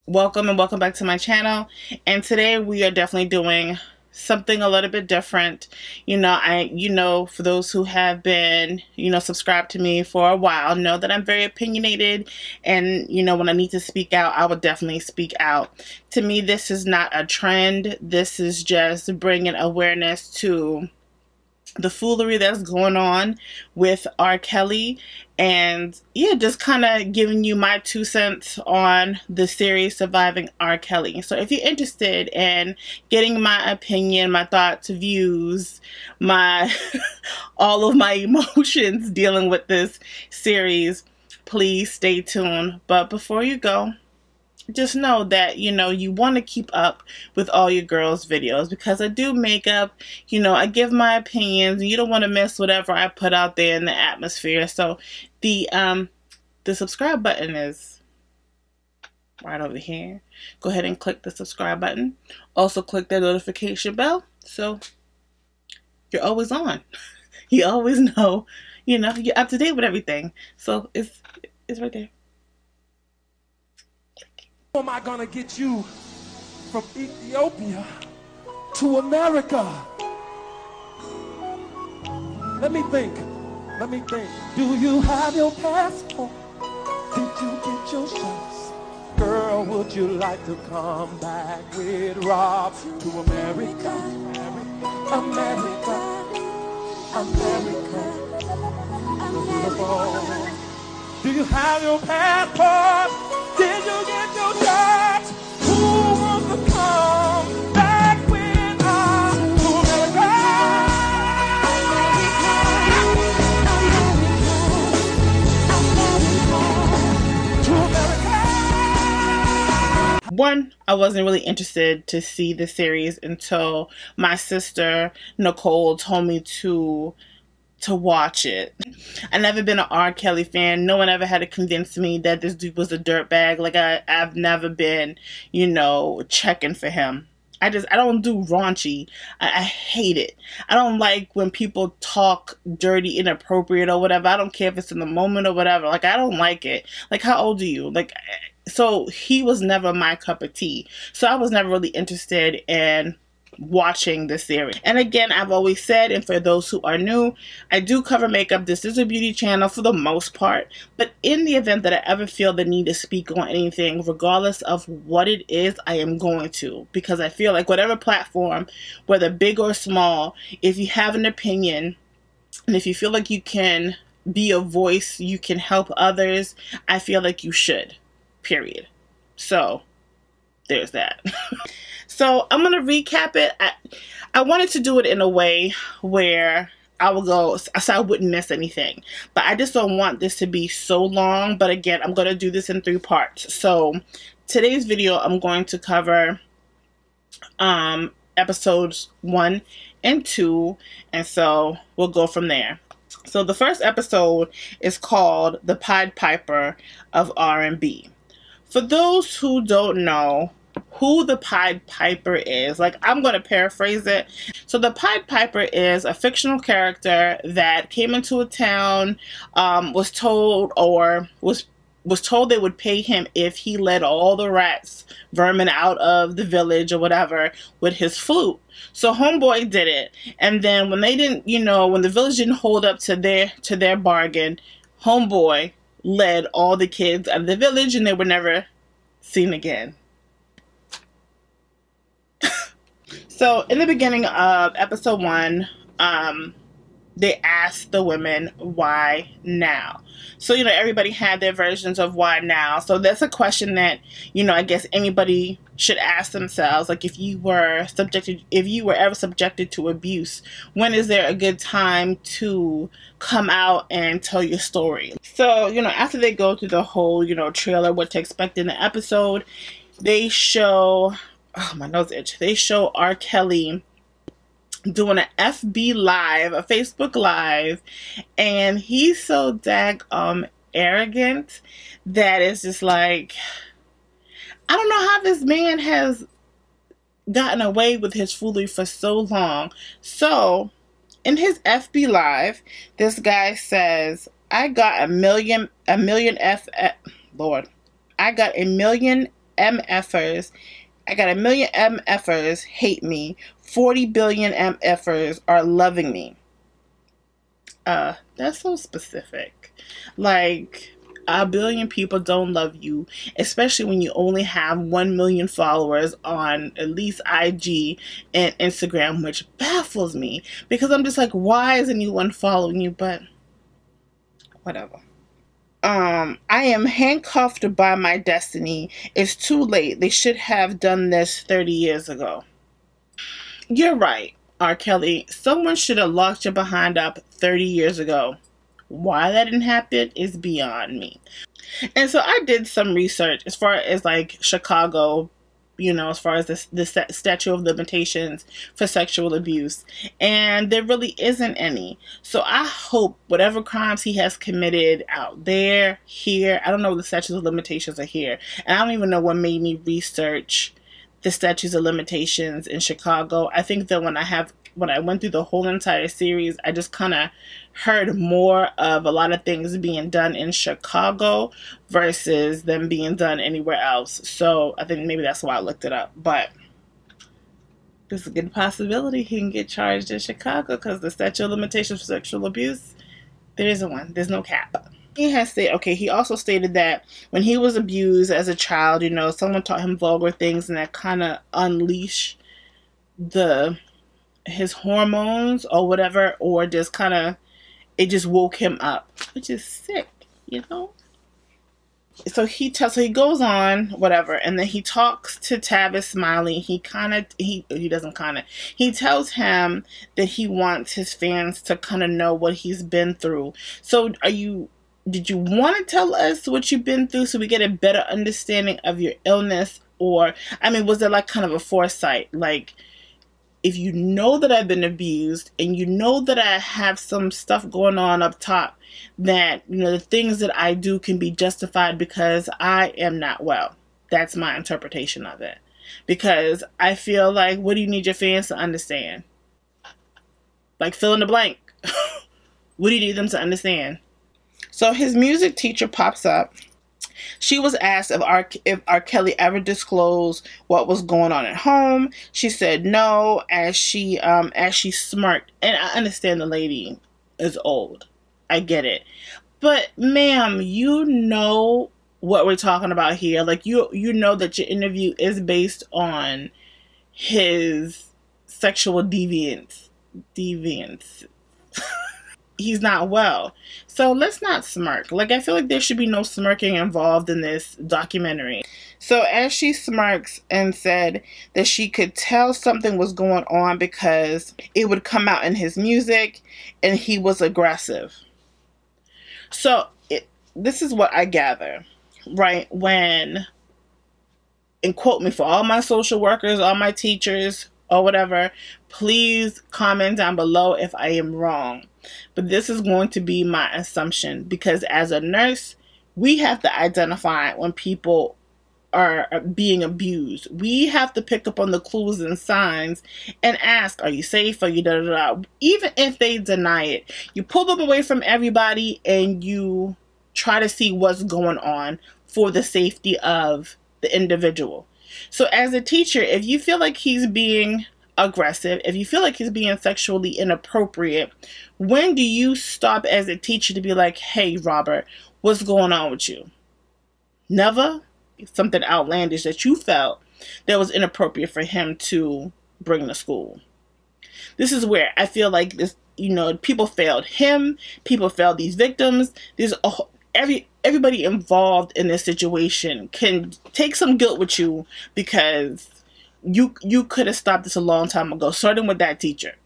Welcome and welcome back to my channel. And today we are definitely doing something a little bit different. For those who have been, subscribed to me for a while, know that I'm very opinionated, and when I need to speak out, I will definitely speak out. To me, this is not a trend. This is just bringing awareness to the foolery that's going on with R. Kelly, and yeah, just kind of giving you my 2 cents on the series Surviving R.Kelly. So if you're interested in getting my opinion, my thoughts, views, my all of my emotions dealing with this series, please stay tuned. But before you go, just know that, you want to keep up with all your girls' videos, because I do makeup, I give my opinions, and you don't want to miss whatever I put out there in the atmosphere. So the subscribe button is right over here. Go ahead and click the subscribe button. Also click that notification bell so you're always on. You always know, you're up to date with everything. So it's right there. How am I gonna get you from Ethiopia to America? Let me think. Do you have your passport? Did you get your shots? Girl, would you like to come back with Rob to America? America. Beautiful. Do you have your passport? Did you get your shots? Who wants to come back with us to America? To America. One, I wasn't really interested to see the series until my sister Nicole told me to watch it. I've never been an R. Kelly fan. No one ever had to convince me that this dude was a dirtbag. Like I've never been, checking for him. I don't do raunchy. I hate it. I don't like when people talk dirty, inappropriate or whatever. I don't care if it's in the moment or whatever. Like, I don't like it. Like, how old are you? Like, so he was never my cup of tea. So I was never really interested in watching this series. And again, I've always said, and for those who are new, I do cover makeup. This is a beauty channel for the most part, but in the event that I ever feel the need to speak on anything, regardless of what it is, I am going to, because I feel like whatever platform, whether big or small, if you have an opinion and if you feel like you can be a voice, you can help others, I feel like you should, period. So there's that. So I'm going to recap it. I wanted to do it in a way where I will go, so I wouldn't miss anything. But I just don't want this to be so long. But again, I'm going to do this in 3 parts. So today's video, I'm going to cover episodes 1 and 2. And so we'll go from there. So the first episode is called The Pied Piper of R&B. For those who don't know who the Pied Piper is, like, I'm going to paraphrase it. So the Pied Piper is a fictional character that came into a town, was told they would pay him if he led all the rats, vermin out of the village or whatever with his flute. So homeboy did it, and then when they didn't, when the village didn't hold up to their bargain, homeboy led all the kids out of the village, and they were never seen again. So in the beginning of episode 1, they asked the women, why now? So, everybody had their versions of why now. So that's a question that, I guess anybody should ask themselves. Like, if you were ever subjected to abuse, when is there a good time to come out and tell your story? So, after they go through the whole, trailer, what to expect in the episode, they show, oh, my nose itch. They show R. Kelly doing an FB Live, a Facebook Live, and he's so arrogant that it's just like, I don't know how this man has gotten away with his foolery for so long. So in his FB Live, this guy says, I got a million MFers. I got a million MFers hate me. 40 billion MFers are loving me. That's so specific. Like, a billion people don't love you, especially when you only have 1 million followers on at least IG and Instagram, which baffles me because I'm just like, why is anyone following you? But whatever. I am handcuffed by my destiny. It's too late. They should have done this 30 years ago. You're right, R. Kelly. Someone should have locked your behind up 30 years ago. Why that didn't happen is beyond me. And so I did some research as far as like Chicago, you know, as far as the statute of limitations for sexual abuse. And there really isn't any. So I hope whatever crimes he has committed out there, here, I don't know what the statutes of limitations are here. And I don't even know what made me research the statutes of limitations in Chicago. I think that when I went through the whole entire series, I just kind of heard more of a lot of things being done in Chicago versus them being done anywhere else. So I think maybe that's why I looked it up. But there's a good possibility he can get charged in Chicago because the statute of limitations for sexual abuse, there isn't one. There's no cap. He has said, okay, he also stated that when he was abused as a child, you know, someone taught him vulgar things and that kind of unleashed his hormones or whatever, or just kind of, it just woke him up, which is sick, you know? So he goes on, whatever, and then he talks to Tavis Smiley. He tells him that he wants his fans to kind of know what he's been through. So did you want to tell us what you've been through so we get a better understanding of your illness? Or, I mean, was there like kind of a foresight? Like, if you know that I've been abused and you know that I have some stuff going on up top, that, you know, the things that I do can be justified because I am not well. That's my interpretation of it. Because I feel like, what do you need your fans to understand? Like, fill in the blank. What do you need them to understand? So his music teacher pops up. She was asked if R. Kelly ever disclosed what was going on at home. She said no, as she smirked. And I understand the lady is old. I get it. But ma'am, you know what we're talking about here. Like, you know that your interview is based on his sexual deviance. He's not well. So let's not smirk. Like, I feel like there should be no smirking involved in this documentary. So as she smirks and said that she could tell something was going on because it would come out in his music and he was aggressive. So this is what I gather, right? And quote me, for all my social workers, all my teachers, or whatever, please comment down below if I am wrong. But this is going to be my assumption, because as a nurse, we have to identify when people are being abused. We have to pick up on the clues and signs and ask, are you safe? Are you da da da? Even if they deny it, you pull them away from everybody and you try to see what's going on for the safety of the individual. So as a teacher, if you feel like he's being aggressive, if you feel like he's being sexually inappropriate, when do you stop as a teacher to be like, hey, Robert, what's going on with you? Never? Something outlandish that you felt that was inappropriate for him to bring to school. This is where I feel like this, you know, people failed him, people failed these victims. There's everybody involved in this situation can take some guilt with you, because you could have stopped this a long time ago, starting with that teacher.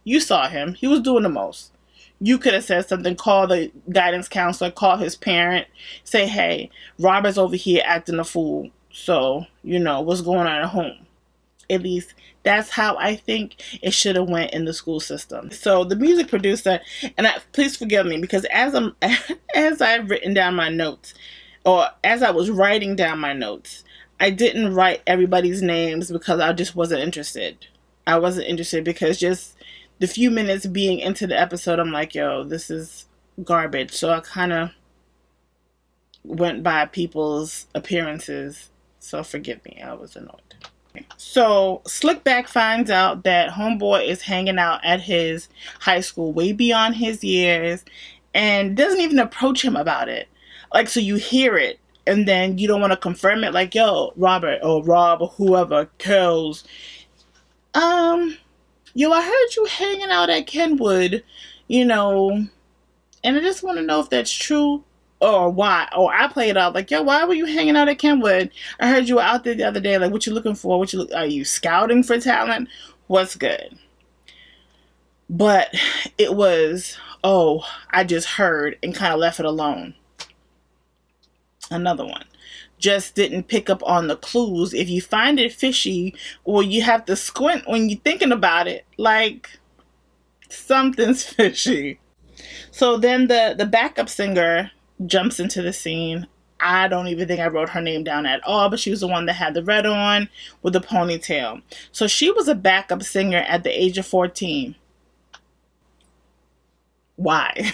You saw him. He was doing the most. You could have said something, call the guidance counselor, call his parent, say, hey, Robert's over here acting a fool. So, you know, what's going on at home? At least that's how I think it should have went in the school system. So the music producer, and please forgive me, because as I've written down my notes, or as I was writing down my notes, I didn't write everybody's names because I just wasn't interested. I wasn't interested because just the few minutes being into the episode, I'm like, yo, this is garbage. So I kind of went by people's appearances So forgive me, I was annoyed. So Slickback finds out that homeboy is hanging out at his high school way beyond his years and doesn't even approach him about it. Like, so you hear it and then you don't want to confirm it, like, yo, Robert or Rob or whoever, Kells, yo, I heard you hanging out at Kenwood, you know, and I just want to know if that's true or why. Or I play it out like, yo, why were you hanging out at Kenwood? I heard you were out there the other day. Like, what you looking for? Are you scouting for talent? What's good? But it was, oh, I just heard and kind of left it alone. Another one. Just didn't pick up on the clues. If you find it fishy or you have to squint when you're thinking about it, like something's fishy. So then the backup singer jumps into the scene. I don't even think I wrote her name down at all, but she was the one that had the red on with the ponytail. So she was a backup singer at the age of 14. Why?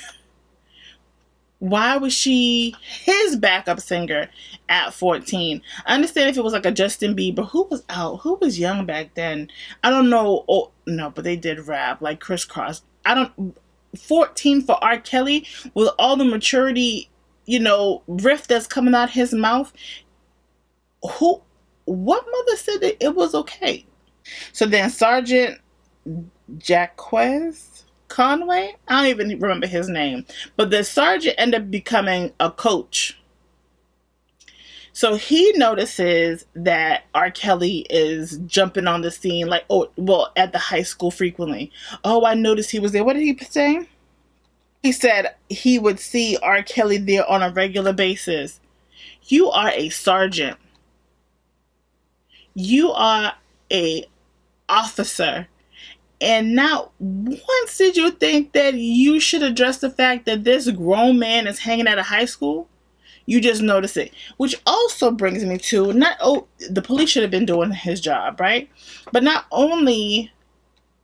Why was she his backup singer at 14? I understand if it was like a Justin Bieber. Who was out? Who was young back then? I don't know. Oh, no, but they did rap like Crisscross. 14 for R. Kelly with all the maturity, you know, riff that's coming out his mouth. What mother said that it was okay? So then Sergeant Jaquez Conway, I don't even remember his name, but the sergeant ended up becoming a coach. So he notices that R. Kelly is jumping on the scene, like, oh, well, at the high school frequently. Oh, I noticed he was there. What did he say? He said he would see R. Kelly there on a regular basis. You are a sergeant. You are a officer. And not once did you think that you should address the fact that this grown man is hanging at a high school. You just notice it. Which also brings me to, the police should have been doing his job, right? But not only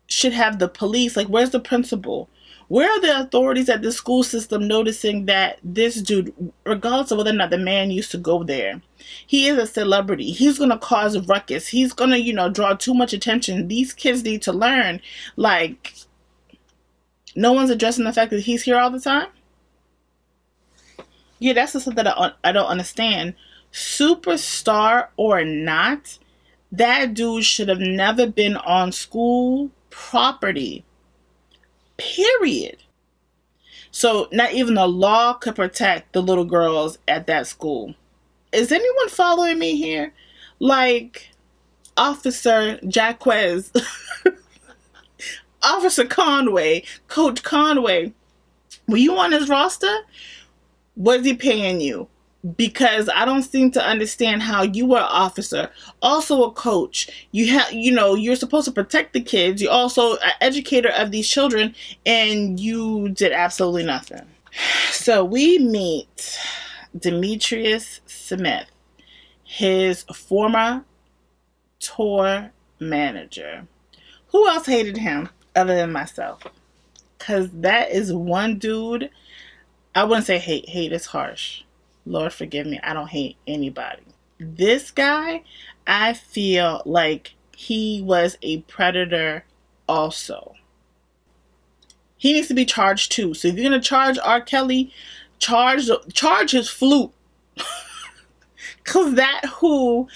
should have the police, like, where's the principal? Where are the authorities at the school system noticing that this dude, regardless of whether or not the man used to go there, he is a celebrity. He's going to cause a ruckus. He's going to, draw too much attention. These kids need to learn. Like, no one's addressing the fact that he's here all the time? Yeah, that's the stuff that I don't understand. Superstar or not, that dude should have never been on school property. Period. So not even the law could protect the little girls at that school. Is anyone following me here? Like, Officer Jaquez, Officer Conway, Coach Conway, were you on his roster? Was he paying you? Because I don't seem to understand how you were an officer, also a coach. You're supposed to protect the kids. You're also an educator of these children, and you did absolutely nothing. So we meet Demetrius Smith, his former tour manager. Who else hated him other than myself? Because that is one dude. I wouldn't say hate. Hate is harsh. Lord forgive me, I don't hate anybody. This guy, I feel like he was a predator also. He needs to be charged too. So if you're going to charge R. Kelly, charge his flute. Because that's who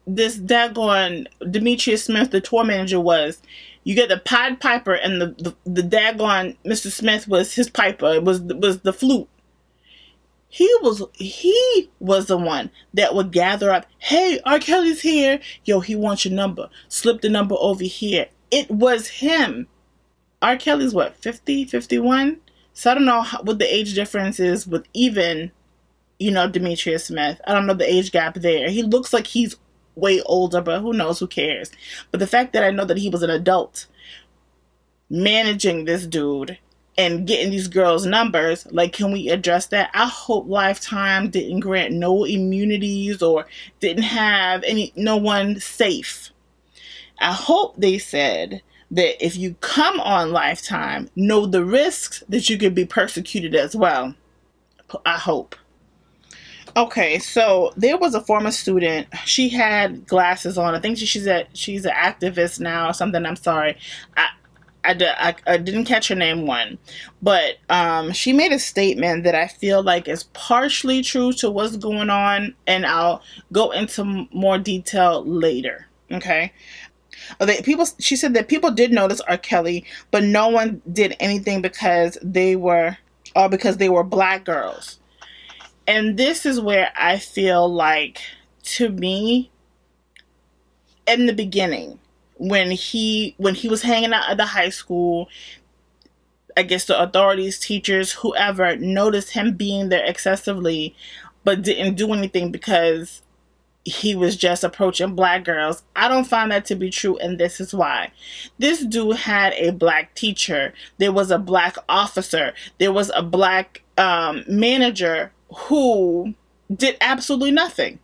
this daggone Demetrius Smith, the tour manager, was. You get the Pied Piper, and the daggone Mr. Smith was his piper. It was the flute. He was the one that would gather up, hey, R. Kelly's here. Yo, he wants your number. Slip the number over here. It was him. R. Kelly's what, 50, 51? So I don't know what the age difference is with even, Demetrius Smith. I don't know the age gap there. He looks like he's way older, but who knows, who cares? But the fact that I know that he was an adult managing this dude and getting these girls' numbers, like, can we address that? I hope Lifetime didn't grant no immunities or didn't have no one safe. I hope they said that if you come on Lifetime, know the risks that you could be persecuted as well. I hope. Okay, so there was a former student. She had glasses on. I think she's an activist now or something. I'm sorry. I didn't catch her name one, but she made a statement that I feel like is partially true to what's going on, and I'll go into more detail later. Okay. She said that people did notice R. Kelly, but no one did anything because they were black girls. And this is where I feel like, to me, in the beginning, when he was hanging out at the high school, I guess the authorities, teachers, whoever, noticed him being there excessively, but didn't do anything because he was just approaching black girls. I don't find that to be true, and this is why. This dude had a black teacher. There was a black officer. There was a black manager who did absolutely nothing.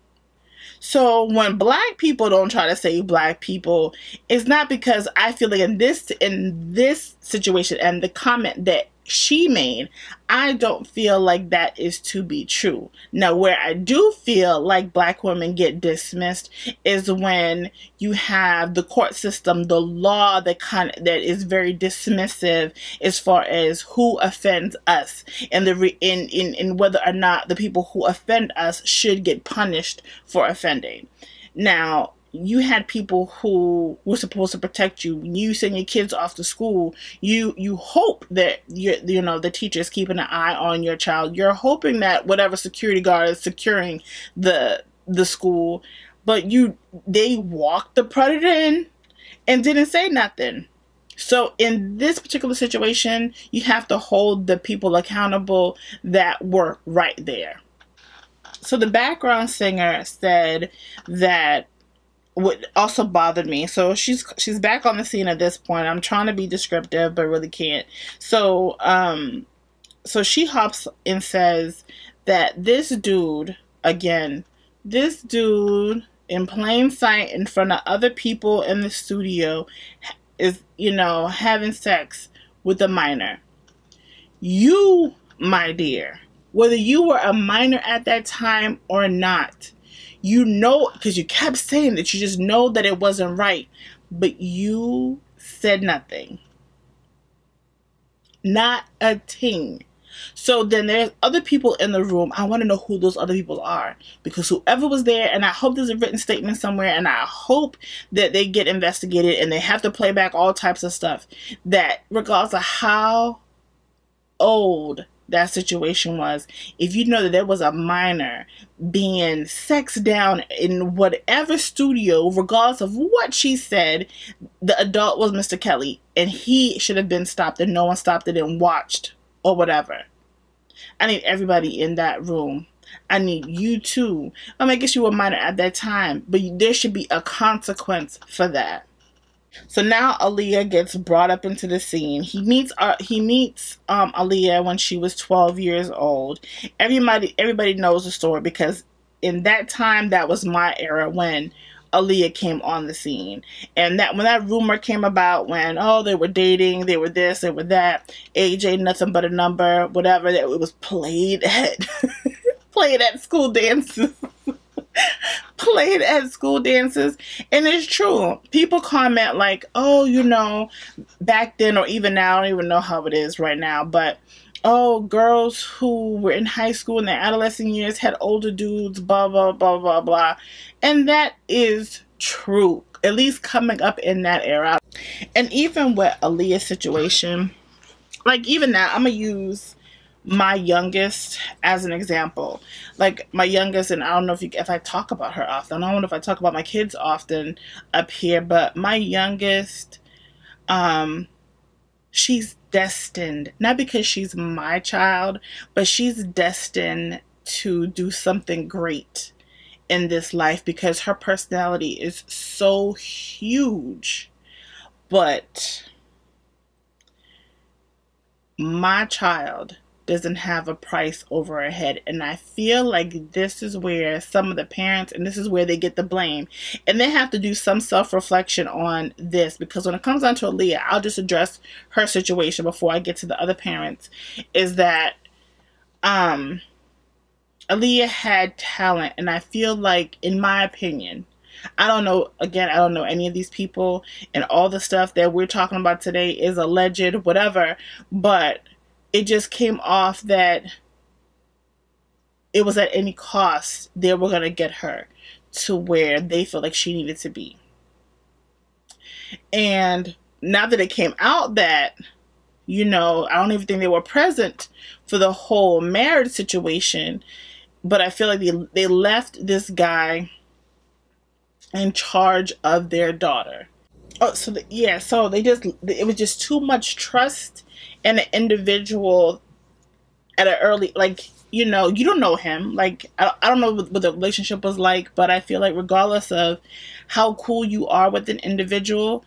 So when black people don't try to save black people, it's not because I feel like in this situation and the comment that she made, I don't feel like that is to be true. Now, where I do feel like black women get dismissed is when you have the court system, the law that is very dismissive as far as who offends us, and in whether or not the people who offend us should get punished for offending. Now, you had people who were supposed to protect you. When you send your kids off to school, you hope that the teacher is keeping an eye on your child. You're hoping that whatever security guard is securing the school, but they walked the predator in and didn't say nothing. So in this particular situation, you have to hold the people accountable that were right there. So the background singer said that what also bothered me. So she's back on the scene at this point. I'm trying to be descriptive, but really can't. So so she hops and says that this dude in plain sight in front of other people in the studio is, having sex with a minor. You, my dear, whether you were a minor at that time or not, because you kept saying that you just know that it wasn't right, but you said nothing. Not a ting. So then there's other people in the room. I want to know who those other people are, because whoever was there, and I hope there's a written statement somewhere, and I hope that they get investigated and they have to play back all types of stuff, that regardless of how old that situation was, if you know that there was a minor being sexed down in whatever studio, regardless of what she said, the adult was Mr. Kelly, and he should have been stopped, and no one stopped it and watched or whatever. I need everybody in that room. I need you too. I guess you were a minor at that time, but there should be a consequence for that. So now Aaliyah gets brought up into the scene. He meets Aaliyah when she was 12 years old. Everybody knows the story, because in that time, that was my era when Aaliyah came on the scene. And that when that rumor came about, when they were dating, they were this, they were that, age ain't nothing but a number, whatever, that it was played at school dances. Played at school dances. And it's true. People comment like, back then, or even now, I don't even know how it is right now, but girls who were in high school in their adolescent years had older dudes, blah, blah, blah, blah, blah. And that is true, at least coming up in that era. And even with Aaliyah's situation, like even now, I'm going to use my youngest as an example. Like my youngest, and I don't know if I talk about her often. I don't know if I talk about my kids often up here, but my youngest, she's destined, not because she's my child, but she's destined to do something great in this life, because her personality is so huge. But my child doesn't have a price over her head. And I feel like this is where some of the parents, and this is where they get the blame, and they have to do some self-reflection on this, because when it comes down to Aaliyah, I'll just address her situation before I get to the other parents, is that Aaliyah had talent, and I feel like, in my opinion, I don't know, again, I don't know any of these people, and all the stuff that we're talking about today is alleged, whatever, but it just came off that it was at any cost they were going to get her to where they felt like she needed to be. And now that it came out that, you know, I don't even think they were present for the whole marriage situation, but I feel like they left this guy in charge of their daughter. Oh, so so it was just too much trust in an individual at an early, like, you know, you don't know him. Like, I don't know what the relationship was like, but I feel like regardless of how cool you are with an individual,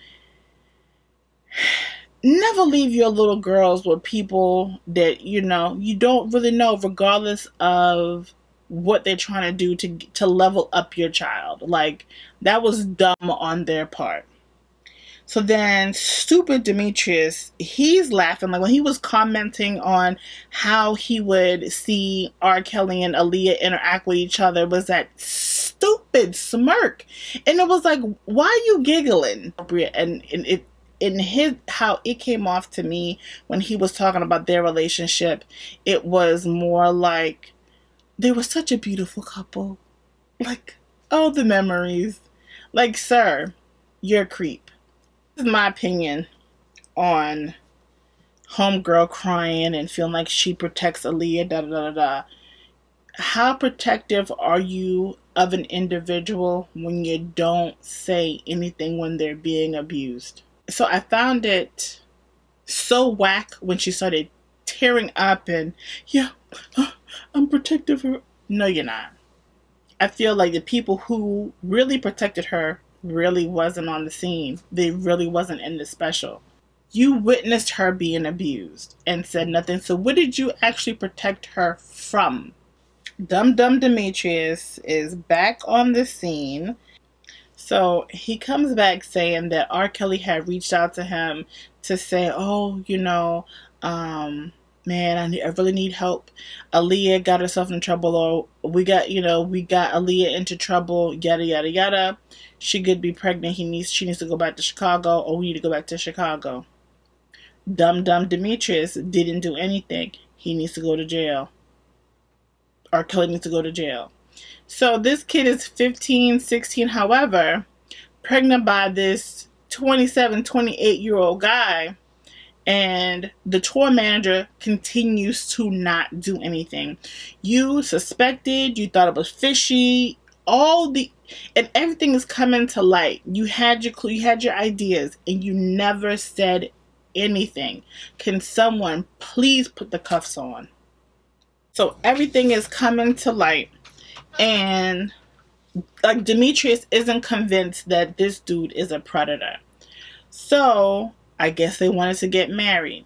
never leave your little girls with people that, you know, you don't really know, regardless of what they're trying to do to level up your child. Like, that was dumb on their part. So then stupid Demetrius, he's laughing. Like, when he was commenting on how he would see R. Kelly and Aaliyah interact with each other, was that stupid smirk. And it was like, why are you giggling? And it, in his, how it came off to me when he was talking about their relationship, it was more like they were such a beautiful couple. Like, oh, the memories. Like, sir, you're a creep. This is my opinion on homegirl crying and feeling like she protects Aaliyah, da da da da. How protective are you of an individual when you don't say anything when they're being abused? So I found it so whack when she started tearing up and, yeah, I'm protective of her. No, you're not. I feel like the people who really protected her really wasn't on the scene. They really wasn't in the special. You witnessed her being abused and said nothing. So what did you actually protect her from? Dumb Demetrius is back on the scene. So he comes back saying that R. Kelly had reached out to him to say, oh, you know, man, I really need help. Aaliyah got herself in trouble, or we got Aaliyah into trouble, yada, yada, yada. She could be pregnant. She needs to go back to Chicago, or we need to go back to Chicago. Dumb Demetrius didn't do anything. He needs to go to jail. R. Kelly needs to go to jail. So this kid is 15, 16, however, pregnant by this 27, 28-year-old guy, and the tour manager continues to not do anything. You suspected, you thought it was fishy, and everything is coming to light. You had your clue, you had your ideas, and you never said anything. Can someone please put the cuffs on? So everything is coming to light, and like, Demetrius isn't convinced that this dude is a predator. So I guess they wanted to get married.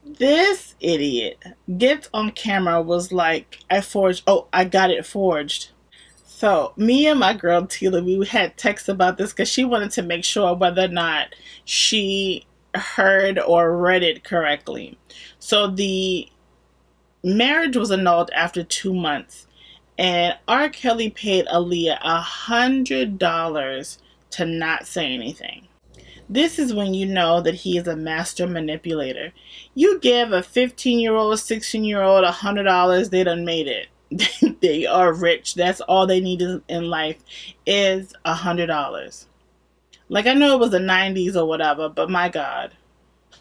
This idiot gets on camera, was like, I got it forged. So me and my girl Tila, we had texts about this because she wanted to make sure whether or not she heard or read it correctly. So the marriage was annulled after 2 months, and R. Kelly paid Aaliyah $100 to not say anything. This is when you know that he is a master manipulator. You give a 15-year-old, 16-year-old $100, they done made it. They are rich. That's all they need in life is $100. Like, I know it was the 90s or whatever, but my God.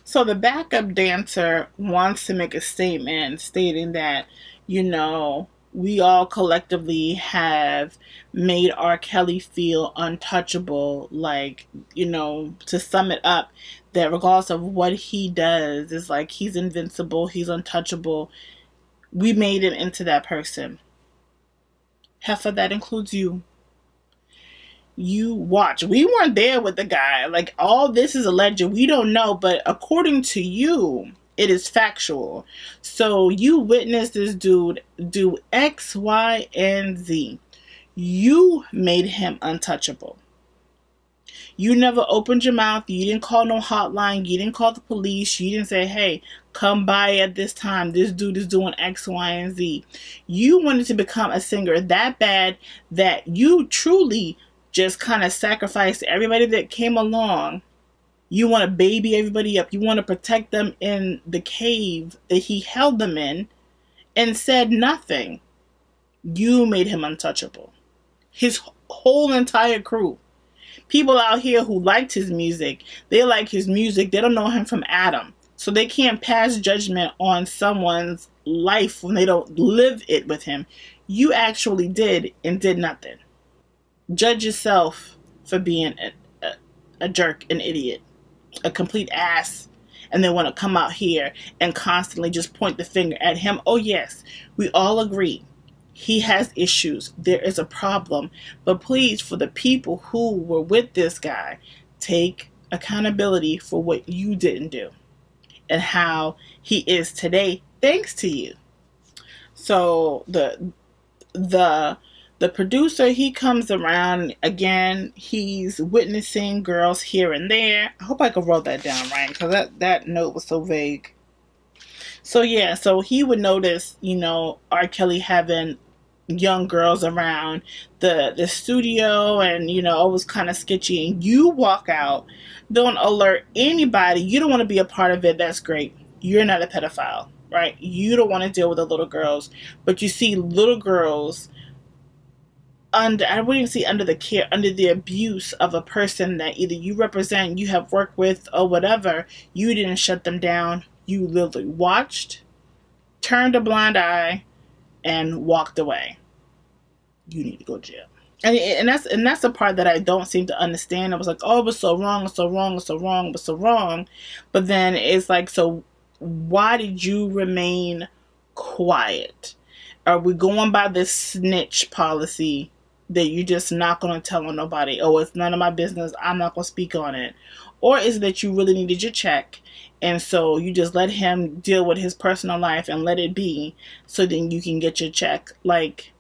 So the backup dancer wants to make a statement stating that, you know, we all collectively have made R. Kelly feel untouchable. Like, you know, to sum it up, that regardless of what he does, it's like he's invincible, he's untouchable. We made him into that person. Heifer, that includes you. You watch. We weren't there with the guy. Like, all this is alleged. We don't know, but according to you, it is factual. So you witnessed this dude do X, Y, and Z. You made him untouchable. You never opened your mouth. You didn't call no hotline. You didn't call the police. You didn't say, hey, come by at this time. This dude is doing X, Y, and Z. You wanted to become a singer that bad that you truly just kind of sacrificed everybody that came along. You want to baby everybody up. You want to protect them in the cave that he held them in and said nothing. You made him untouchable. His whole entire crew. People out here who liked his music, they like his music. They don't know him from Adam. So they can't pass judgment on someone's life when they don't live it with him. You actually did and did nothing. Judge yourself for being a jerk, an idiot, a complete ass, and they want to come out here and constantly just point the finger at him. Oh yes, we all agree. He has issues. There is a problem. But please, for the people who were with this guy, take accountability for what you didn't do and how he is today thanks to you. So the producer, he comes around again. He's witnessing girls here and there. I hope I could wrote that down right, because that note was so vague. So yeah, so he would notice, you know, R. Kelly having young girls around the studio, and you know, it was kind of sketchy, and you walk out, don't alert anybody. You don't want to be a part of it. That's great. You're not a pedophile, right? You don't want to deal with the little girls, but you see little girls under, I wouldn't even say under the care, under the abuse of a person that either you represent, you have worked with, or whatever. You didn't shut them down. You literally watched, turned a blind eye, and walked away. You need to go to jail. And that's the part that I don't seem to understand. I was like, oh, it was so wrong, so wrong, so wrong, but so wrong. But then it's like, so why did you remain quiet? Are we going by this snitch policy that you're just not going to tell on nobody? Oh, it's none of my business. I'm not going to speak on it. Or is it that you really needed your check, and so you just let him deal with his personal life and let it be, so then you can get your check? Like,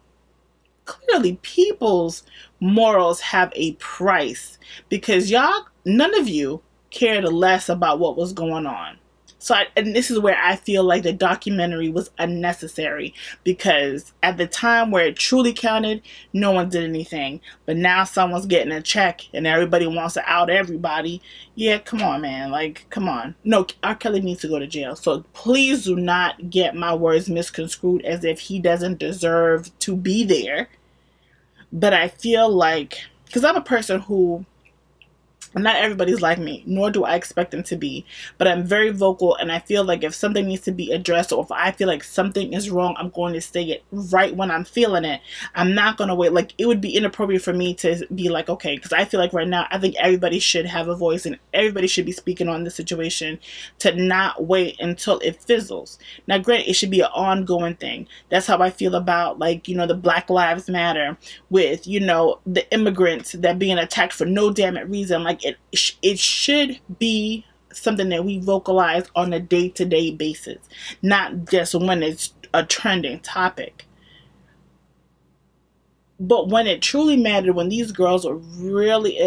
clearly people's morals have a price, because y'all, none of you cared less about what was going on. So, and this is where I feel like the documentary was unnecessary, because at the time where it truly counted, no one did anything. But now someone's getting a check and everybody wants to out everybody. Yeah, come on, man. Like, come on. No, R. Kelly needs to go to jail. So please do not get my words misconstrued as if he doesn't deserve to be there. But I feel like, because I'm a person who, not everybody's like me, nor do I expect them to be, but I'm very vocal, and I feel like if something needs to be addressed, or if I feel like something is wrong, I'm going to say it right when I'm feeling it. I'm not going to wait. Like, it would be inappropriate for me to be like, okay, because I feel like right now, I think everybody should have a voice, and everybody should be speaking on the situation, to not wait until it fizzles. Now, granted, it should be an ongoing thing. That's how I feel about, like, you know, the Black Lives Matter, with, you know, the immigrants that being attacked for no damn it reason. Like, it should be something that we vocalize on a day-to-day basis, not just when it's a trending topic. But when it truly mattered, when these girls were really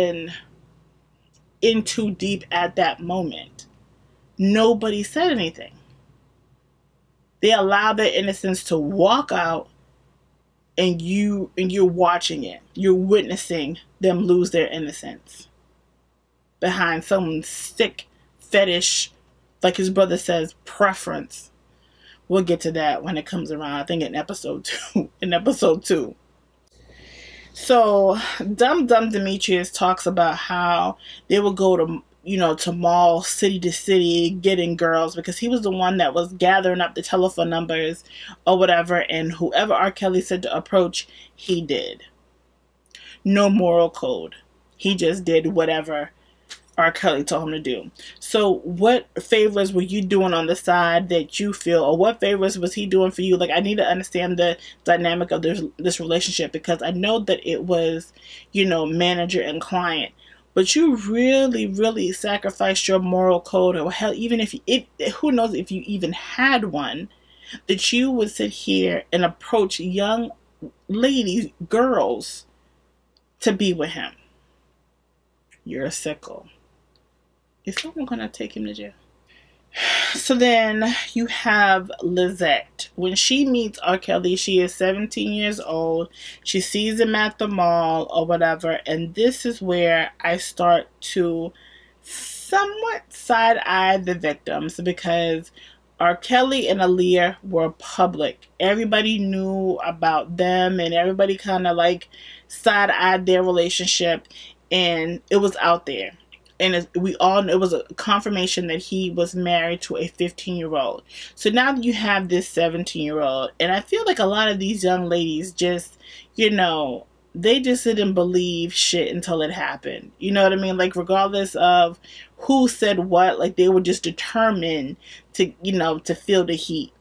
in too deep at that moment, nobody said anything. They allowed their innocence to walk out, and you're watching it. You're witnessing them lose their innocence behind some sick fetish, like his brother says, preference. We'll get to that when it comes around, I think in episode 2. So Dum Dum Demetrius talks about how they would go to, you know, to mall, city to city, getting girls, because he was the one that was gathering up the telephone numbers or whatever, and whoever R. Kelly said to approach, he did. No moral code. He just did whatever R. Kelly told him to do. So what favors were you doing on the side that you feel, or what favors was he doing for you? Like, I need to understand the dynamic of this relationship, because I know that it was, you know, manager and client, but you really, really sacrificed your moral code, or hell, even if who knows if you even had one, that you would sit here and approach young ladies, girls, to be with him. You're a sicko. Is someone gonna take him to jail? So then you have Lizette. When she meets R. Kelly, she is 17 years old. She sees him at the mall or whatever. And this is where I start to somewhat side-eye the victims, because R. Kelly and Aaliyah were public. Everybody knew about them, and everybody kind of like side-eyed their relationship, and it was out there. And we all it was a confirmation that he was married to a 15-year-old. So now you have this 17-year-old, and I feel like a lot of these young ladies just, you know, they just didn't believe shit until it happened. You know what I mean? Like, regardless of who said what, like, they were just determined to, you know, to feel the heat.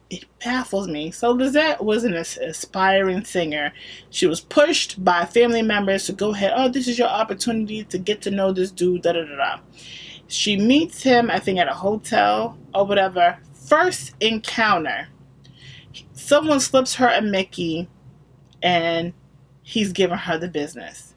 It baffles me. So Lizette was an aspiring singer. She was pushed by family members to go ahead. Oh, this is your opportunity to get to know this dude. Da da da da. She meets him, I think, at a hotel or whatever. First encounter, someone slips her a Mickey, and he's giving her the business.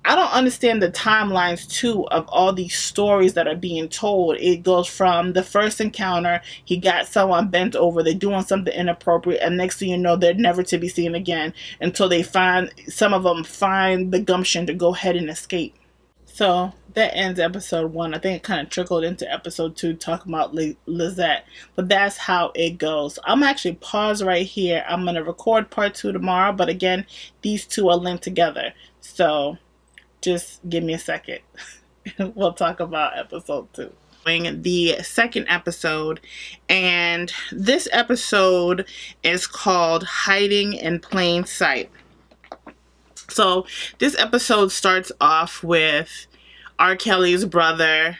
I don't understand the timelines, too, of all these stories that are being told. It goes from the first encounter, he got someone bent over, they're doing something inappropriate, and next thing you know, they're never to be seen again until they find, some of them find the gumption to go ahead and escape. So that ends episode 1. I think it kind of trickled into episode 2 talking about Lizette. But that's how it goes. I'm actually pause right here. I'm going to record part 2 tomorrow. But again, these two are linked together. So just give me a second. We'll talk about episode 2. The second episode, and this episode is called Hiding in Plain Sight. So this episode starts off with R. Kelly's brother,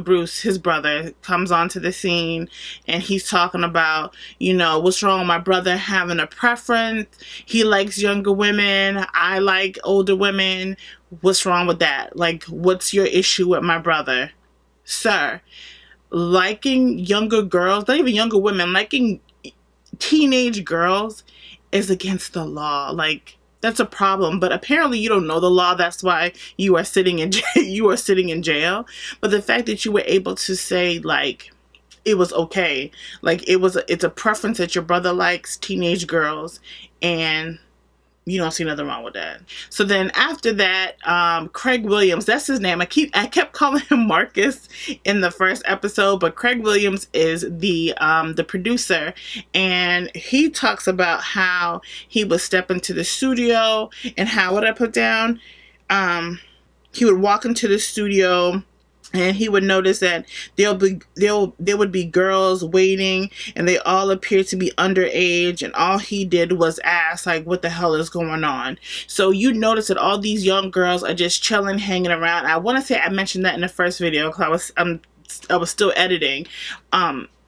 Bruce, his brother, comes onto the scene, and he's talking about, you know, what's wrong with my brother having a preference? He likes younger women. I like older women. What's wrong with that? Like, what's your issue with my brother? Sir, liking younger girls, not even younger women, liking teenage girls is against the law. Like, that's a problem. But apparently you don't know the law. That's why you are sitting in jail. But the fact that you were able to say, like, it was okay, like, it's a preference that your brother likes teenage girls, and you don't see nothing wrong with that. So then after that, Craig Williams, that's his name. I kept calling him Marcus in the first episode, but Craig Williams is the producer, and he talks about how he would step into the studio, and how, what I put down, he would walk into the studio, and he would notice that there would be girls waiting, and they all appeared to be underage, and all he did was ask, like, what the hell is going on? So you notice that all these young girls are just chilling, hanging around. I want to say I mentioned that in the first video, because I was still editing.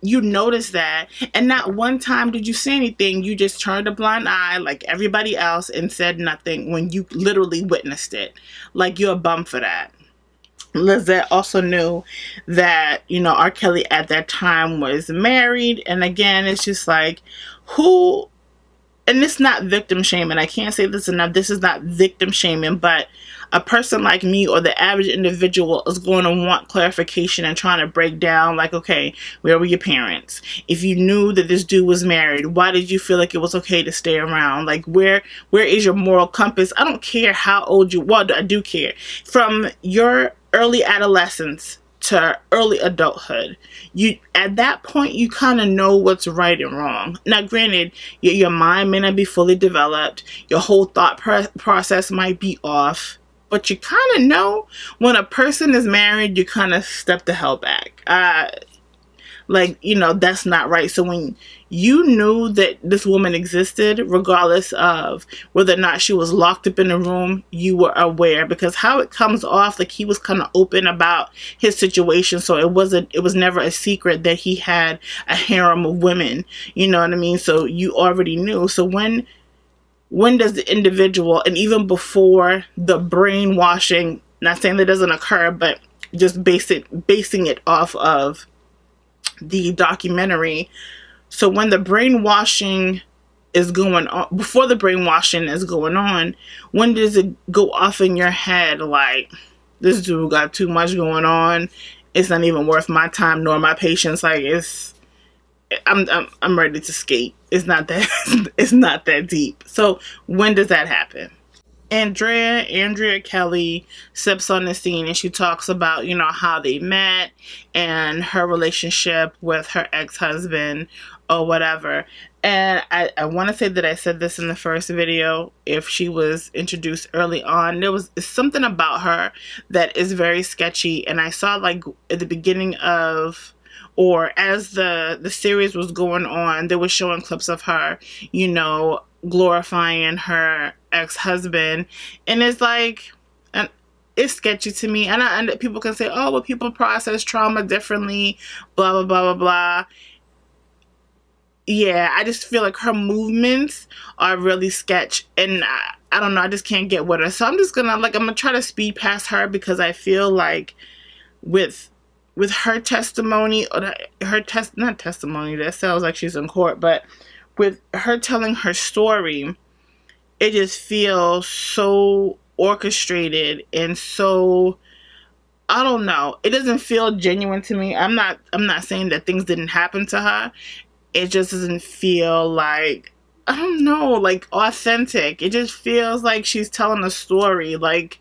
You notice that, and not one time did you say anything. You just turned a blind eye like everybody else and said nothing when you literally witnessed it. Like, you're a bum for that. Lizette also knew that, you know, R. Kelly at that time was married. And again, it's just like, who, and it's not victim shaming. I can't say this enough. This is not victim shaming, but a person like me or the average individual is going to want clarification and trying to break down, like, okay, where were your parents? If you knew that this dude was married, why did you feel like it was okay to stay around? Like, where is your moral compass? I don't care how old you, well, I do care. From your early adolescence to early adulthood, you, at that point, you kind of know what's right and wrong. Now, granted, your mind may not be fully developed, your whole thought process might be off, but you kind of know when a person is married, you kind of step the hell back. Like, you know, that's not right. So when you knew that this woman existed, regardless of whether or not she was locked up in a room, you were aware, because how it comes off, like, he was kind of open about his situation. So it was never a secret that he had a harem of women, you know what I mean? So you already knew. So when does the individual, and even before the brainwashing, not saying that doesn't occur, but just basing it off of the documentary. So when the brainwashing is going on, before the brainwashing is going on, when does it go off in your head like, this dude got too much going on, it's not even worth my time nor my patience. Like, I'm ready to skate. It's not that it's not that deep. So when does that happen? Andrea Kelly steps on the scene and she talks about, you know, how they met and her relationship with her ex-husband or whatever. And I want to say that I said this in the first video. If she was introduced early on, there was something about her that is very sketchy. And I saw, like, at the beginning of, or as the series was going on, they were showing clips of her, you know, glorifying her ex-husband, and it's like, and it's sketchy to me. And people can say, oh, well, people process trauma differently, blah blah blah blah blah. Yeah, I just feel like her movements are really sketch, and I don't know, I just can't get with her. So I'm just gonna, like, I'm gonna try to speed past her, because I feel like with her testimony, or not testimony, that sounds like she's in court, but with her telling her story, it just feels so orchestrated and so, I don't know, it doesn't feel genuine to me. I'm not saying that things didn't happen to her. It just doesn't feel like, I don't know, like, authentic. It just feels like she's telling a story. Like,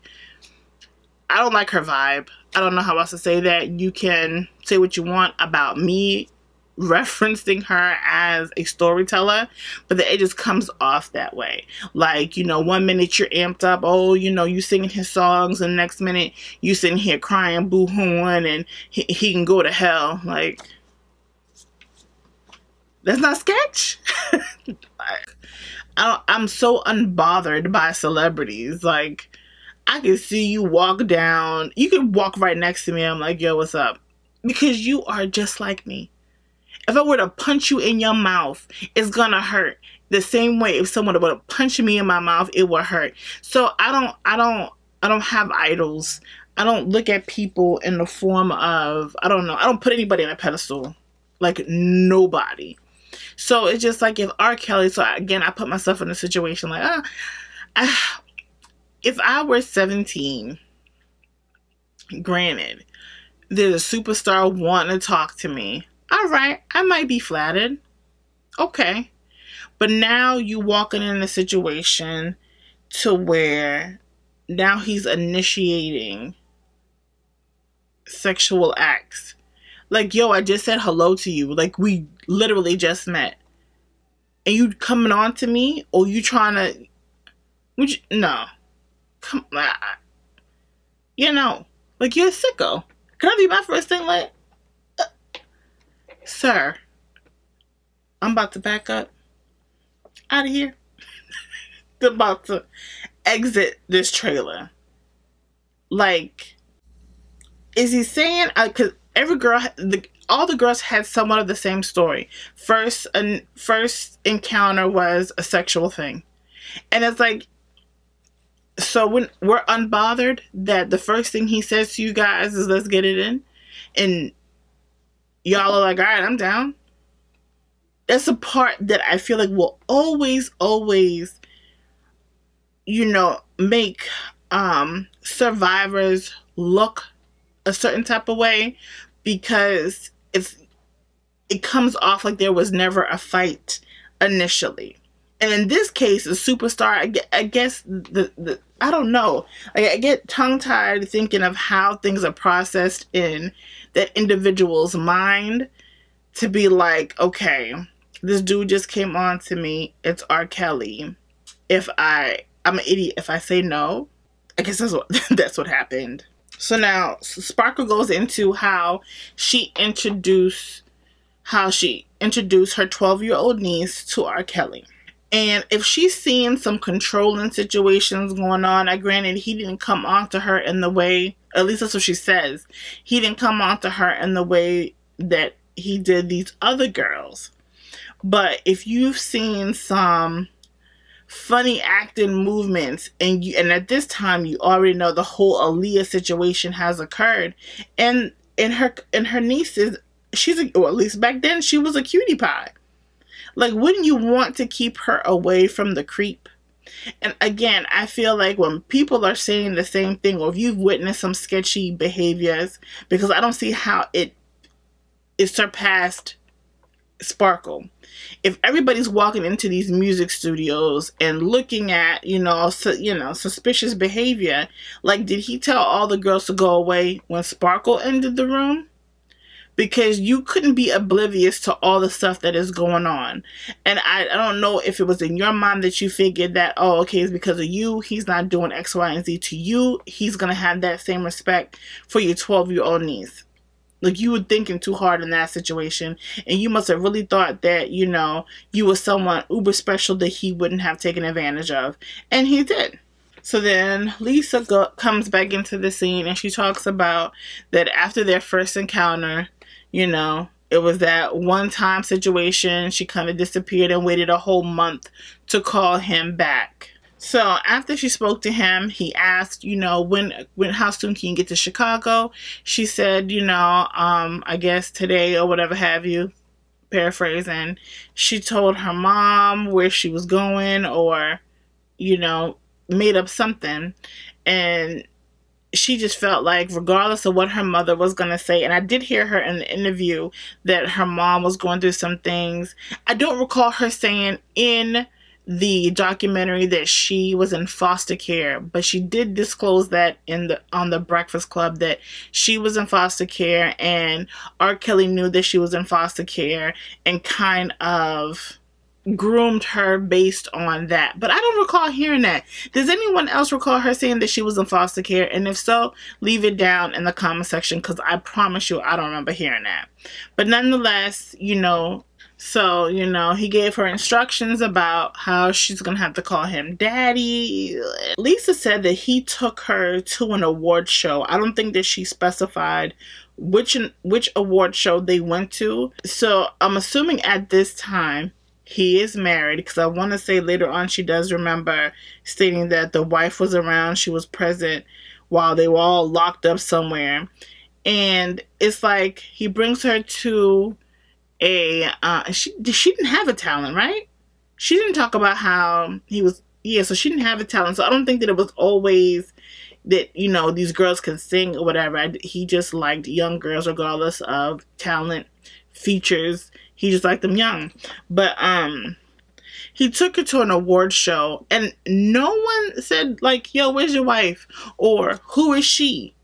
I don't like her vibe. I don't know how else to say that. You can say what you want about me referencing her as a storyteller, but it just comes off that way. Like, you know, one minute you're amped up, oh, you know, you singing his songs, and the next minute you sitting here crying, boo-hooing, and he can go to hell. Like, that's not sketch. I'm so unbothered by celebrities. Like, I can see you walk down, you can walk right next to me, I'm like, yo, what's up? Because you are just like me. If I were to punch you in your mouth, it's gonna hurt. The same way if someone were to punch me in my mouth, it would hurt. So I don't have idols. I don't look at people in the form of, I don't know, I don't put anybody on a pedestal. Like, nobody. So it's just like, if R. Kelly, so again, I put myself in a situation like, if I were 17, granted, there's a superstar wanting to talk to me. All right, I might be flattered. Okay. But now you walking in a situation to where now he's initiating sexual acts. Like, yo, I just said hello to you. Like, we literally just met. And you coming on to me? Or you trying to... no. Come on. You know. Like, you're a sicko. Can I be my first thing? Like, sir, I'm about to back up out of here. I'm about to exit this trailer. Like, is he saying... Because every girl... all the girls had somewhat of the same story. First encounter was a sexual thing. And it's like... So when we're unbothered that the first thing he says to you guys is, let's get it in. And y'all are like, all right, I'm down. That's a part that I feel like will always, you know, make survivors look a certain type of way, because it comes off like there was never a fight initially. And in this case, a superstar, I guess I don't know. Like, I get tongue-tied thinking of how things are processed in that individual's mind to be like, okay, this dude just came on to me. It's R. Kelly. I'm an idiot if I say no. I guess that's what happened. So now Sparkle goes into how she introduced her 12-year-old niece to R. Kelly. And if she's seeing some controlling situations going on, granted, he didn't come on to her in the way, at least that's what she says, he didn't come on to her in the way that he did these other girls. But if you've seen some funny acting movements, and at this time you already know the whole Aaliyah situation has occurred, and her niece is, or at least back then, she was a cutie pie. Like, wouldn't you want to keep her away from the creep? And again, I feel like when people are saying the same thing, or if you've witnessed some sketchy behaviors, because I don't see how it surpassed Sparkle. If everybody's walking into these music studios and looking at, suspicious behavior, like, did he tell all the girls to go away when Sparkle entered the room? Because you couldn't be oblivious to all the stuff that is going on. And I don't know if it was in your mind that you figured that, oh, okay, it's because of you, he's not doing X, Y, and Z to you. He's going to have that same respect for your 12-year-old niece. Like, you were thinking too hard in that situation. And you must have really thought that, you were someone uber special that he wouldn't have taken advantage of. And he did. So then Lisa comes back into the scene, and she talks about that after their first encounter, it was that one-time situation. She kind of disappeared and waited a whole month to call him back. So after she spoke to him, he asked, how soon can you get to Chicago? She said, I guess today or whatever have you, paraphrasing. She told her mom where she was going, or, made up something. And she just felt like, regardless of what her mother was going to say, and I did hear her in the interview that her mom was going through some things. I don't recall her saying in the documentary that she was in foster care, but she did disclose that on the Breakfast Club that she was in foster care, and R. Kelly knew that she was in foster care and kind of groomed her based on that. But I don't recall hearing that. Does anyone else recall her saying that she was in foster care? And if so, leave it down in the comment section, because I promise you I don't remember hearing that. But nonetheless, so, he gave her instructions about how she's going to have to call him daddy. Lisa said that he took her to an award show. I don't think that she specified which award show they went to. So I'm assuming at this time he is married, because I want to say later on she does remember stating that the wife was around. She was present while they were all locked up somewhere. And it's like he brings her to she didn't have a talent, right? She didn't talk about how he was, so she didn't have a talent. So I don't think that it was always that, these girls can sing or whatever. He just liked young girls regardless of talent, features. He just liked them young. But he took her to an award show, and no one said, like, yo, where's your wife? Or who is she?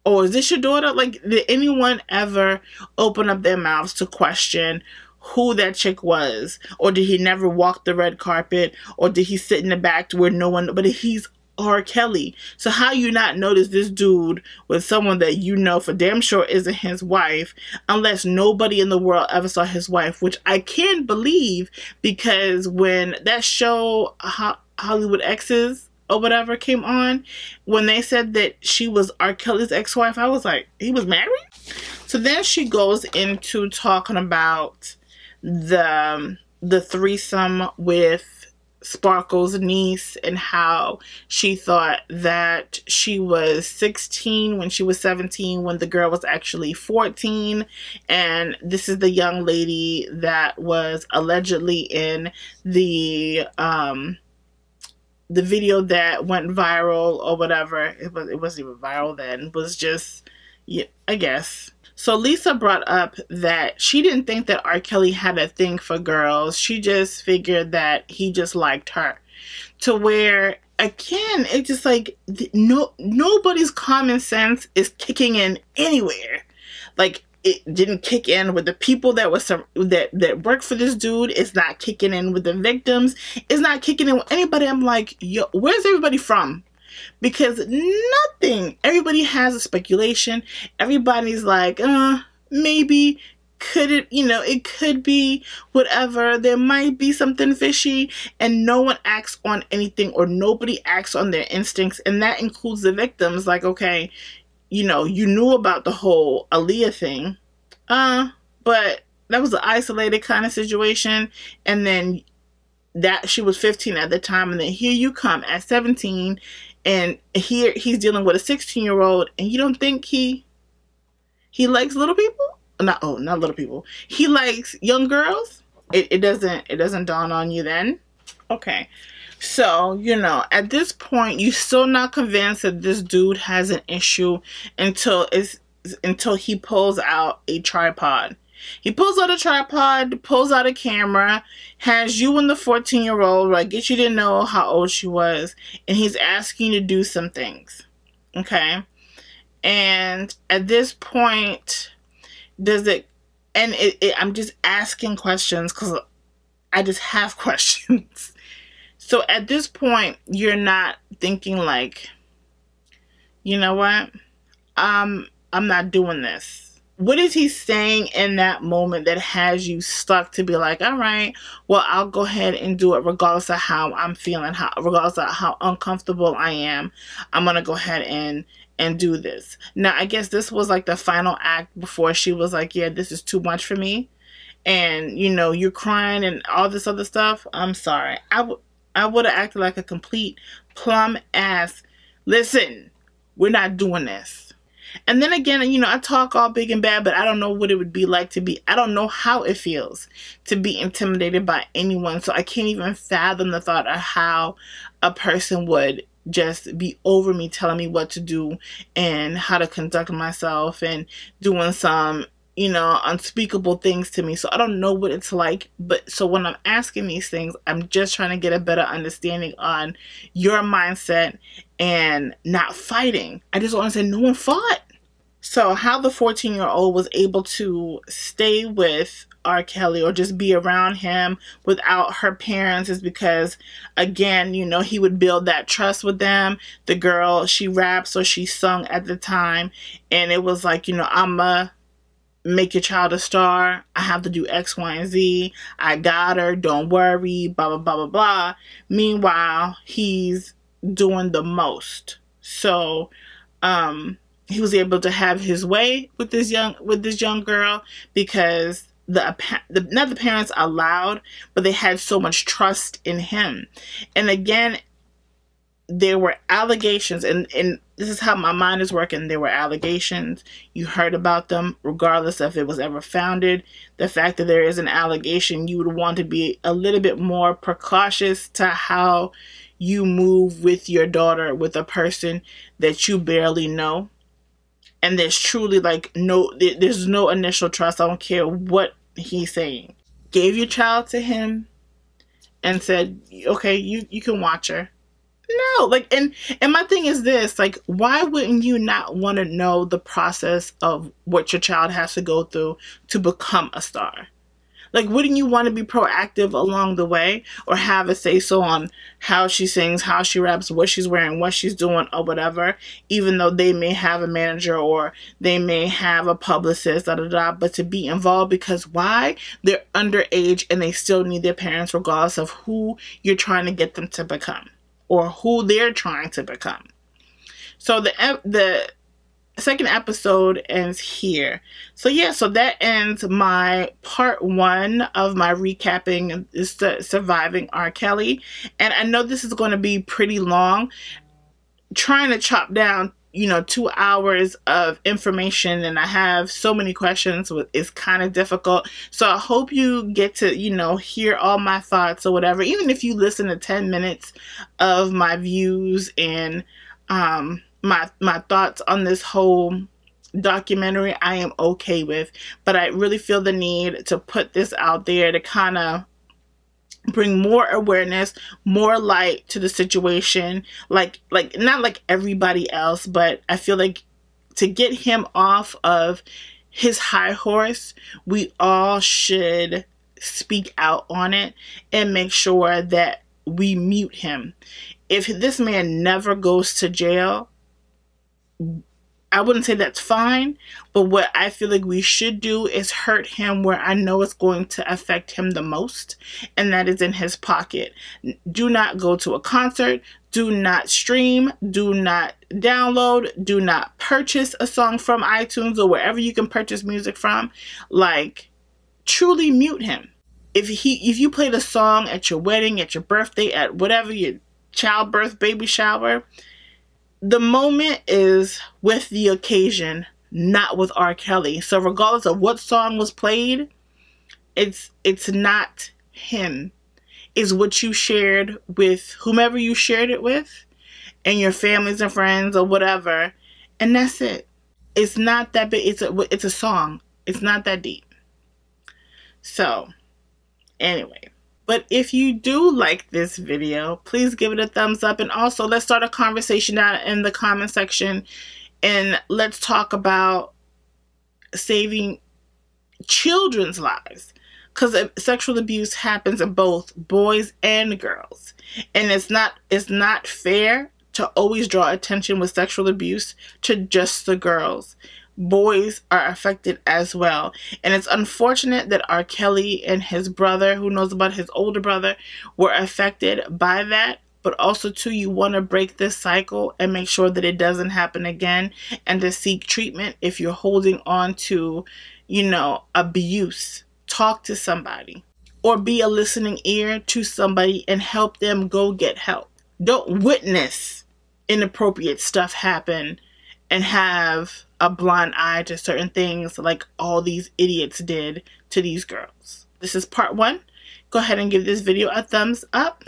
Or is this your daughter? Like, did anyone ever open up their mouths to question who that chick was? Or did he never walk the red carpet? Or did he sit in the back to where no one, but he's R. Kelly. So how you not notice this dude with someone that for damn sure isn't his wife, unless nobody in the world ever saw his wife, which I can't believe, because when that show Hollywood Exes or whatever came on, when they said that she was R. Kelly's ex-wife, I was like, he was married? So then she goes into talking about the threesome with Sparkle's niece, and how she thought that she was 16 when she was 17, when the girl was actually 14. And this is the young lady that was allegedly in the video that went viral or whatever. It wasn't even viral then. It was just, I guess. So Lisa brought up that she didn't think that R. Kelly had a thing for girls. She just figured that he just liked her. To where, again, it's just like, nobody's common sense is kicking in anywhere. Like, it didn't kick in with the people that worked for this dude. It's not kicking in with the victims. It's not kicking in with anybody. I'm like, yo, where's everybody from? Because nothing. Everybody has a speculation. Everybody's like, maybe, could it, it could be whatever. There might be something fishy, and no one acts on anything, or nobody acts on their instincts, and that includes the victims. Like, okay, you knew about the whole Aaliyah thing, but that was an isolated kind of situation, and then that she was 15 at the time, and then here you come at 17, and here he's dealing with a 16-year-old, and you don't think he likes little people? Not little people. He likes young girls? It doesn't dawn on you then? Okay. So, you know, at this point, you're still not convinced that this dude has an issue until he pulls out a tripod. He pulls out a tripod, pulls out a camera, has you and the 14-year-old, I guess you didn't know how old she was, and he's asking you to do some things. Okay? And at this point, I'm just asking questions because I just have questions. So at this point, you're not thinking like, you know what? I'm not doing this. What is he saying in that moment that has you stuck to be like, all right, well, I'll go ahead and do it regardless of how I'm feeling, regardless of how uncomfortable I am. I'm going to go ahead and do this. Now, I guess this was like the final act before she was like, yeah, this is too much for me. And, you know, you're crying and all this other stuff. I'm sorry. I would have acted like a complete plum ass. Listen, we're not doing this. And then again, you know, I talk all big and bad, but I don't know what it would be like I don't know how it feels to be intimidated by anyone. So I can't even fathom the thought of how a person would just be over me, telling me what to do and how to conduct myself and doing some, you know, unspeakable things to me. So I don't know what it's like. But so when I'm asking these things, I'm just trying to get a better understanding on your mindset and not fighting. I just want to say no one fought. So how the 14-year-old was able to stay with R.Kelly or just be around him without her parents is because, again, you know, he would build that trust with them. The girl, she raps or she sung at the time. And it was like, you know, I'ma make your child a star. I have to do X, Y, and Z. I got her. Don't worry. Blah, blah, blah, blah, blah. Meanwhile, he's doing the most. So, he was able to have his way with this young girl because not the parents allowed, but they had so much trust in him. And again, there were allegations, and this is how my mind is working. There were allegations. You heard about them, regardless if it was ever founded. The fact that there is an allegation, you would want to be a little bit more precautious to how you move with your daughter, with a person that you barely know. And there's truly like there's no initial trust. I don't care what he's saying. Gave your child to him and said, okay, you can watch her. No, like, and my thing is this, like, why wouldn't you not want to know the process of what your child has to go through to become a star? Like, wouldn't you want to be proactive along the way or have a say-so on how she sings, how she raps, what she's wearing, what she's doing, or whatever, even though they may have a manager or they may have a publicist, but to be involved because why? They're underage and they still need their parents regardless of who you're trying to get them to become or who they're trying to become. So the second episode ends here. So yeah, so that ends my part 1 of my recapping Surviving R.Kelly. And I know this is going to be pretty long. Trying to chop down, 2 hours of information, and I have so many questions, is kind of difficult. So I hope you get to, hear all my thoughts or whatever. Even if you listen to 10 minutes of my views and my thoughts on this whole documentary, I am okay with. But I really feel the need to put this out there to kind of bring more awareness, more light to the situation, like not like everybody else, but I feel like to get him off of his high horse, we all should speak out on it and make sure that we mute him. If this man never goes to jail, I wouldn't say that's fine, but what I feel like we should do is hurt him where I know it's going to affect him the most, and that is in his pocket. Do not go to a concert, do not stream, do not download, do not purchase a song from iTunes or wherever you can purchase music from. Like, truly mute him. If you played a song at your wedding, at your birthday, at whatever, your childbirth, baby shower, the moment is with the occasion, not with R. Kelly. So regardless of what song was played, it's not him. is what you shared with whomever you shared it with and your families and friends or whatever. And that's it. It's not that big. It's a song. It's not that deep. So, anyway. But if you do like this video, please give it a thumbs up. And also, let's start a conversation down in the comment section. And let's talk about saving children's lives. Because sexual abuse happens in both boys and girls. And it's not fair to always draw attention with sexual abuse to just the girls. Boys are affected as well. And it's unfortunate that R.Kelly and his brother, who knows about his older brother, were affected by that. But also, too, you want to break this cycle and make sure that it doesn't happen again, and to seek treatment if you're holding on to, abuse. Talk to somebody. Or be a listening ear to somebody and help them go get help. Don't witness inappropriate stuff happen and have a blind eye to certain things like all these idiots did to these girls. This is part 1. Go ahead and give this video a thumbs up.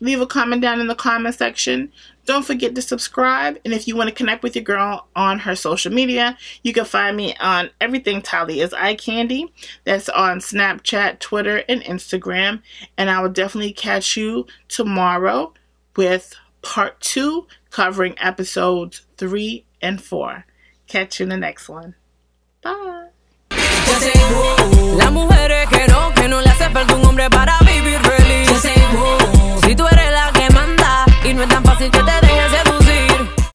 Leave a comment down in the comment section. Don't forget to subscribe. And if you want to connect with your girl on her social media, you can find me on everything Thaliaseyecandy. That's on Snapchat, Twitter, and Instagram. And I will definitely catch you tomorrow with part 2, covering episodes 3 and 4. Catch you in the next one. Bye.